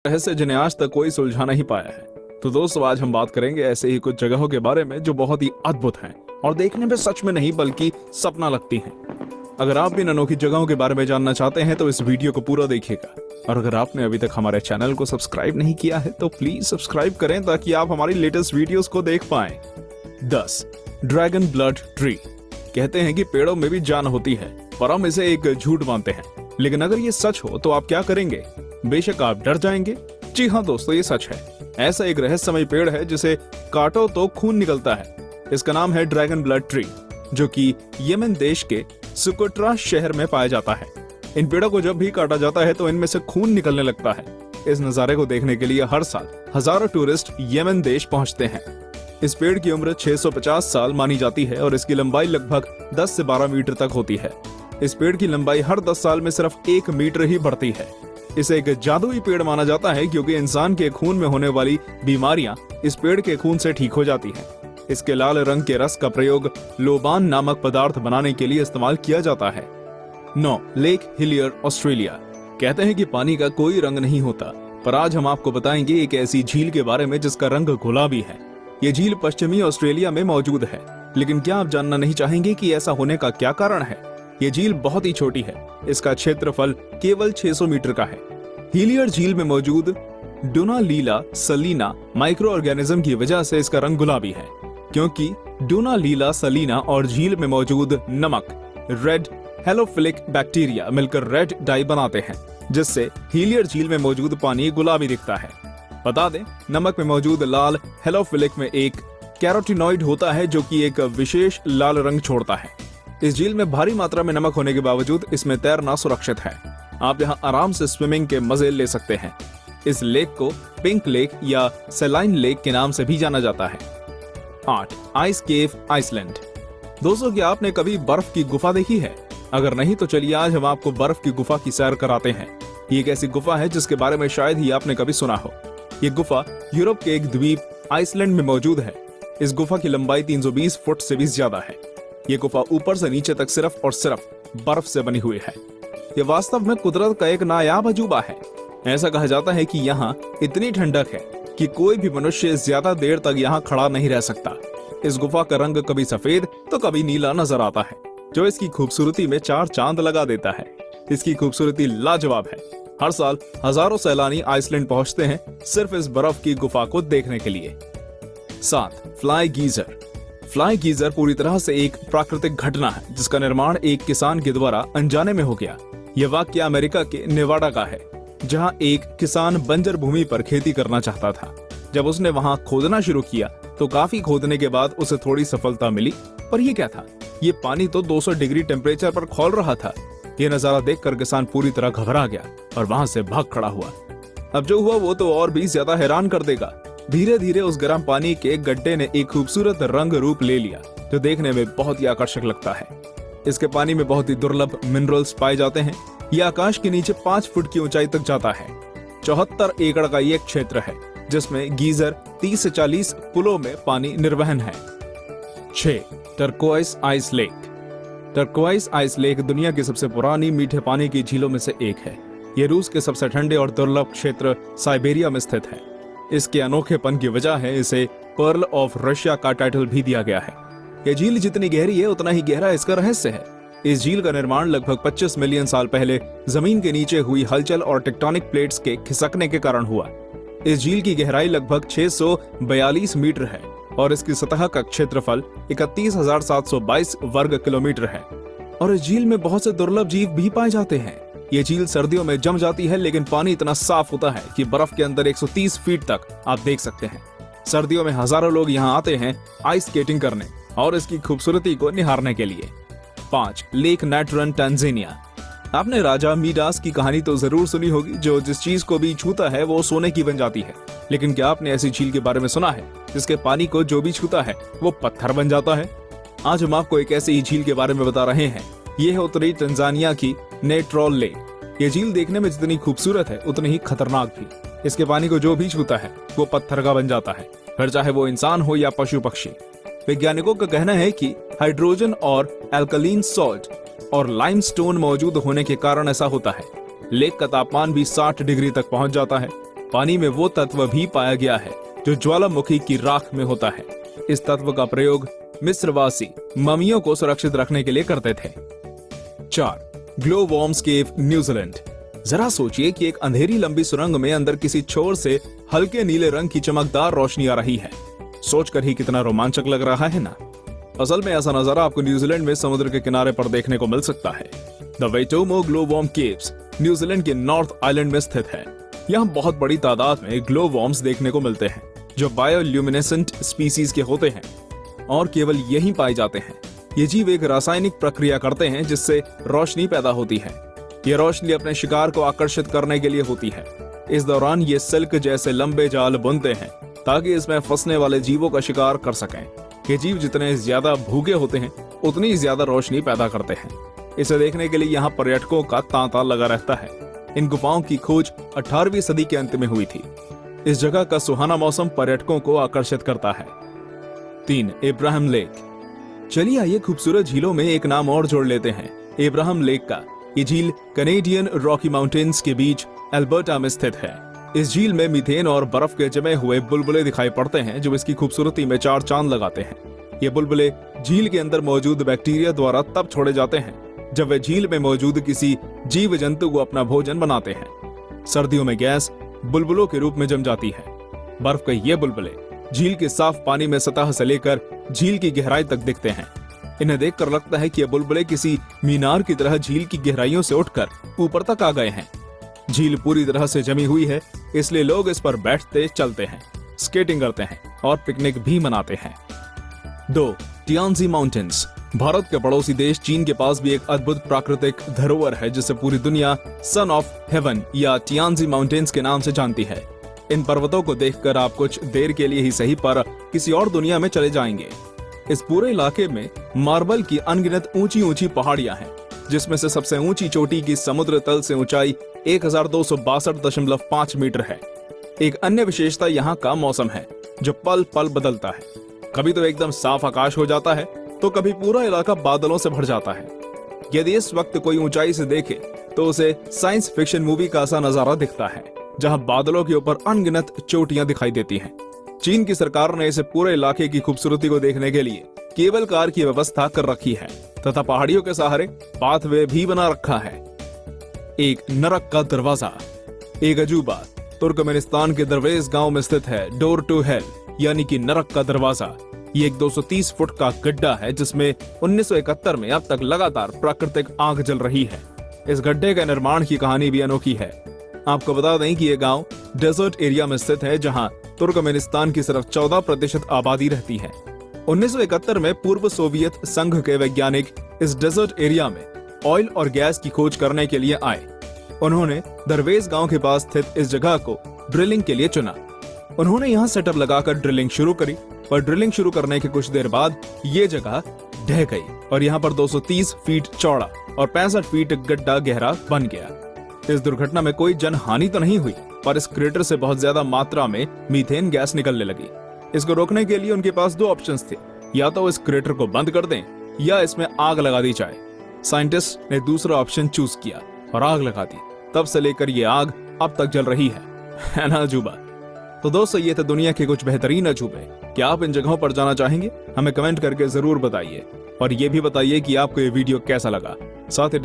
रहस्य जिन्हें आज तक कोई सुलझा नहीं पाया है। तो दोस्तों, आज हम बात करेंगे ऐसे ही कुछ जगहों के बारे में जो बहुत ही अद्भुत हैं और देखने में सच में नहीं बल्कि सपना लगती हैं। अगर आप भी इन अनोखी जगहों के बारे में जानना चाहते हैं तो इस वीडियो को पूरा देखिएगा। और अगर आपने अभी तक हमारे चैनल को सब्सक्राइब नहीं किया है तो प्लीज सब्सक्राइब करें ताकि आप हमारी लेटेस्ट वीडियोस को देख पाएं। 10. Dragon blood tree. कहते हैं कि पेड़ों में भी जान होती है, पर हम इसे एक झूठ मानते हैं। लेकिन अगर ये सच हो तो आप क्या करेंगे? बेशक आप डर जाएंगे। जी हाँ दोस्तों, ये सच है। ऐसा एक रहस्यमय पेड़ है जिसे काटो तो खून निकलता है। इसका नाम है ड्रैगन ब्लड ट्री, जो कि यमन देश के सुकोट्रा शहर में पाया जाता है। इन पेड़ों को जब भी काटा जाता है तो इनमें से खून निकलने लगता है। इस नजारे को देखने के लिए हर साल हजारों टूरिस्ट यमन देश पहुंचते हैं। इस पेड़ की उम्र 650 साल मानी जाती है और इसकी लंबाई लगभग 10 से 12 मीटर तक होती है। इस पेड़ की लंबाई हर 10 साल में सिर्फ 1 मीटर ही बढ़ती है। इसे एक जादुई पेड़ माना जाता है क्योंकि इंसान के खून में होने वाली बीमारियां इस पेड़ के खून से ठीक हो जाती हैं। इसके लाल रंग के रस का प्रयोग लोबान नामक पदार्थ बनाने के लिए इस्तेमाल किया जाता है। 9. Lake Hillier, Australia. कहते हैं कि पानी का कोई रंग नहीं होता, पर आज हम आपको बताएंगे एक ऐसी झील के बारे में जिसका रंग गुलाबी है। ये झील पश्चिमी ऑस्ट्रेलिया में मौजूद है। लेकिन क्या आप जानना नहीं चाहेंगे कि ऐसा होने का क्या कारण है? ये झील बहुत ही छोटी है। इसका क्षेत्रफल केवल 600 मीटर का है। हिलियर झील में मौजूद डोनालीला सलीना माइक्रो ऑर्गेनिज्म की वजह से इसका रंग गुलाबी है, क्योंकि डोनालीला सलीना और झील में मौजूद नमक रेड हेलोफिलिक बैक्टीरिया मिलकर रेड डाई बनाते हैं, जिससे हिलियर झील में मौजूद पानी गुलाबी दिखता है। बता दें, नमक में मौजूद लाल हेलोफिलिक में एक कैरोटीनॉइड होता है जो कि एक विशेष लाल रंग छोड़ता है। इस झील में भारी मात्रा में नमक होने के बावजूद इसमें तैरना सुरक्षित है। आप यहाँ आराम से स्विमिंग के मजे ले सकते हैं। इस लेक को पिंक लेक या सेलाइन लेक के नाम से भी जाना जाता है। 8. आइस केव, आइसलैंड। दोस्तों, क्या आपने कभी बर्फ की गुफा देखी है? अगर नहीं तो चलिए आज हम आपको बर्फ की गुफा की सैर कराते हैं। ये एक ऐसी गुफा है जिसके बारे में शायद ही आपने कभी सुना हो। ये गुफा यूरोप के एक द्वीप आइसलैंड में मौजूद है। इस गुफा की लंबाई 320 फुट से भी ज्यादा है। ये गुफा ऊपर से नीचे तक सिर्फ और सिर्फ बर्फ से बनी हुई है। ये वास्तव में कुदरत का एक नायाब अजूबा है। ऐसा कहा जाता है कि यहाँ इतनी ठंडक है कि कोई भी मनुष्य ज्यादा देर तक यहाँ खड़ा नहीं रह सकता। इस गुफा का रंग कभी सफेद तो कभी नीला नजर आता है, जो इसकी खूबसूरती में 4 चांद लगा देता है। इसकी खूबसूरती लाजवाब है। हर साल हजारों सैलानी आइसलैंड पहुंचते हैं सिर्फ इस बर्फ की गुफा को देखने के लिए। 7. Fly geyser. फ्लाई गीजर पूरी तरह से एक प्राकृतिक घटना है जिसका निर्माण एक किसान के द्वारा अनजाने में हो गया। यह वाकया अमेरिका के नेवाडा का है, जहां एक किसान बंजर भूमि पर खेती करना चाहता था। जब उसने वहां खोदना शुरू किया तो काफी खोदने के बाद उसे थोड़ी सफलता मिली। पर यह क्या था? ये पानी तो 200 डिग्री टेम्परेचर पर खौल रहा था। यह नजारा देखकर किसान पूरी तरह घबरा गया और वहां से भाग खड़ा हुआ। अब जो हुआ वो तो और भी ज्यादा हैरान कर देगा। धीरे धीरे उस गर्म पानी के गड्ढे ने एक खूबसूरत रंग रूप ले लिया, जो देखने में बहुत ही आकर्षक लगता है। इसके पानी में बहुत ही दुर्लभ मिनरल्स पाए जाते हैं। यह आकाश के नीचे 5 फुट की ऊंचाई तक जाता है। 74 एकड़ का ये क्षेत्र है जिसमें गीजर 30 से 40 पुलों में पानी निर्वहन है। 6. Turquoise ice lake. Turquoise ice lake दुनिया की सबसे पुरानी मीठे पानी की झीलों में से एक है। ये रूस के सबसे ठंडे और दुर्लभ क्षेत्र साइबेरिया में स्थित है। इसके अनोखेपन की वजह है इसे पर्ल ऑफ रशिया का टाइटल भी दिया गया है। यह झील जितनी गहरी है उतना ही गहरा इसका रहस्य है। इस झील का निर्माण लगभग 25 मिलियन साल पहले जमीन के नीचे हुई हलचल और टेक्टोनिक प्लेट्स के खिसकने के कारण हुआ। इस झील की गहराई लगभग 642 मीटर है और इसकी सतह का क्षेत्रफल 31,722 वर्ग किलोमीटर है। और इस झील में बहुत से दुर्लभ जीव भी पाए जाते हैं। ये झील सर्दियों में जम जाती है, लेकिन पानी इतना साफ होता है कि बर्फ के अंदर 130 फीट तक आप देख सकते हैं। सर्दियों में हजारों लोग यहाँ आते हैं आइस स्केटिंग करने और इसकी खूबसूरती को निहारने के लिए। 5. Lake Natron, Tanzania. आपने राजा मीडास की कहानी तो जरूर सुनी होगी, जो जिस चीज को भी छूता है वो सोने की बन जाती है। लेकिन क्या आपने ऐसी झील के बारे में सुना है जिसके पानी को जो भी छूता है वो पत्थर बन जाता है? आज हम आपको एक ऐसी ही झील के बारे में बता रहे हैं। ये है उत्तरी तंजानिया की नेट्रोल लेक। ये झील देखने में जितनी खूबसूरत है उतनी ही खतरनाक भी। इसके पानी को जो भी छूता है वो पत्थर का बन जाता है, फिर चाहे वो इंसान हो या पशु पक्षी। वैज्ञानिकों का कहना है कि हाइड्रोजन और एल्कलीन सॉल्ट और लाइमस्टोन मौजूद होने के कारण ऐसा होता है। लेक का तापमान भी 60 डिग्री तक पहुंच जाता है। पानी में वो तत्व भी पाया गया है जो ज्वालामुखी की राख में होता है। इस तत्व का प्रयोग मिस्रवासी ममियों को सुरक्षित रखने के लिए करते थे। 4. ग्लो वॉर्म्स केव, न्यूजीलैंड। जरा सोचिए कि एक अंधेरी लंबी सुरंग में अंदर किसी छोर से हल्के नीले रंग की चमकदार रोशनी आ रही है। सोचकर ही कितना रोमांचक लग रहा है ना। असल में ऐसा नजारा आपको न्यूजीलैंड में समुद्र के किनारे पर देखने को मिल सकता है। The Waitomo Glowworm Caves New Zealand के नॉर्थ आइलैंड में स्थित है। यहाँ बहुत बड़ी तादाद में ग्लो वॉर्म्स देखने को मिलते हैं जो बायोल्यूमिनेसेंट स्पीसीज के होते हैं और केवल यहीं पाए जाते हैं। ये जीव एक रासायनिक प्रक्रिया करते हैं जिससे रोशनी पैदा होती है। ये रोशनी अपने शिकार को आकर्षित करने के लिए होती है। इस दौरान ये सिल्क जैसे लंबे जाल बुनते हैं ताकि इसमें फंसने वाले जीवों का शिकार कर सकें। ये जीव जितने ज्यादा भूखे होते हैं उतनी ज्यादा रोशनी पैदा करते हैं। इसे देखने के लिए यहाँ पर्यटकों का तांता लगा रहता है। इन गुफाओं की खोज 18वीं सदी के अंत में हुई थी। इस जगह का सुहाना मौसम पर्यटकों को आकर्षित करता है। 3. इब्राहिम लेक। चलिए आइए खूबसूरत झीलों में एक नाम और जोड़ लेते हैं, इब्राहिम लेक का। ये झील कनेडियन रॉकी माउंटेन्स के बीच अल्बर्टा में स्थित है। इस झील में मीथेन और बर्फ के जमे हुए बुलबुले दिखाई पड़ते हैं जो इसकी खूबसूरती में 4 चांद लगाते हैं। ये बुलबुले झील के अंदर मौजूद बैक्टीरिया द्वारा तब छोड़े जाते हैं जब वे झील में मौजूद किसी जीव जंतु को अपना भोजन बनाते हैं। सर्दियों में गैस बुलबुलों के रूप में जम जाती है। बर्फ के ये बुलबुले झील के साफ पानी में सतह से लेकर झील की गहराई तक दिखते हैं। इन्हें देखकर लगता है कि ये बुलबुले किसी मीनार की तरह झील की गहराइयों से उठकर ऊपर तक आ गए हैं। झील पूरी तरह से जमी हुई है, इसलिए लोग इस पर बैठते, चलते हैं, स्केटिंग करते हैं और पिकनिक भी मनाते हैं। 2. टियानजी माउंटेन्स। भारत के पड़ोसी देश चीन के पास भी एक अद्भुत प्राकृतिक धरोहर है जिसे पूरी दुनिया सन ऑफ हेवन या टियानजी माउंटेन्स के नाम से जानती है। इन पर्वतों को देखकर आप कुछ देर के लिए ही सही पर किसी और दुनिया में चले जाएंगे। इस पूरे इलाके में मार्बल की अनगिनत ऊंची ऊंची पहाड़ियां हैं, जिसमें से सबसे ऊंची चोटी की समुद्र तल से ऊंचाई 1262.5 मीटर है। एक अन्य विशेषता यहाँ का मौसम है जो पल पल बदलता है। कभी तो एकदम साफ आकाश हो जाता है तो कभी पूरा इलाका बादलों से भर जाता है। यदि इस वक्त कोई ऊंचाई से देखे तो उसे साइंस फिक्शन मूवी का सा नजारा दिखता है जहां बादलों के ऊपर अनगिनत चोटियां दिखाई देती हैं। चीन की सरकार ने इसे पूरे इलाके की खूबसूरती को देखने के लिए केबल कार की व्यवस्था कर रखी है तथा पहाड़ियों के सहारे पाथवे भी बना रखा है। एक नरक का दरवाजा। एक अजूबा तुर्कमेनिस्तान के दरवेज गांव में स्थित है डोर टू हेल यानी कि नरक का दरवाजा। ये एक 230 फुट का गड्ढा है जिसमें 1971 में अब तक लगातार प्राकृतिक आग जल रही है। इस गड्ढे का निर्माण की कहानी भी अनोखी है। आपको बता दें कि यह गांव डेजर्ट एरिया में स्थित है जहां तुर्कमेनिस्तान की सिर्फ 14% आबादी रहती है। 1971 में पूर्व सोवियत संघ के वैज्ञानिक इस डेजर्ट एरिया में ऑयल और गैस की खोज करने के लिए आए। उन्होंने दरवेज गांव के पास स्थित इस जगह को ड्रिलिंग के लिए चुना। उन्होंने यहाँ सेटअप लगाकर ड्रिलिंग शुरू करी, पर ड्रिलिंग शुरू करने के कुछ देर बाद ये जगह ढह गई और यहाँ पर 230 फीट चौड़ा और 65 फीट गड्ढा गहरा बन गया। इस दुर्घटना में कोई जनहानि तो नहीं हुई, पर इस क्रेटर से बहुत ज्यादा मात्रा में मीथेन गैस निकलने लगी। इसको रोकने के लिए उनके पास 2 ऑप्शंस थे, या तो इस क्रेटर को बंद कर दें या इसमें आग लगा दी जाए। साइंटिस्ट ने दूसरा ऑप्शन चूज किया और आग लगा दी। तब से लेकर ये आग अब तक जल रही है ना अजूबा। तो दोस्तों, ये थे दुनिया के कुछ बेहतरीन अजूबे। क्या आप इन जगहों पर जाना चाहेंगे? हमें कमेंट करके जरूर बताइए और ये भी बताइए कि आपको ये वीडियो कैसा लगा। साथ ही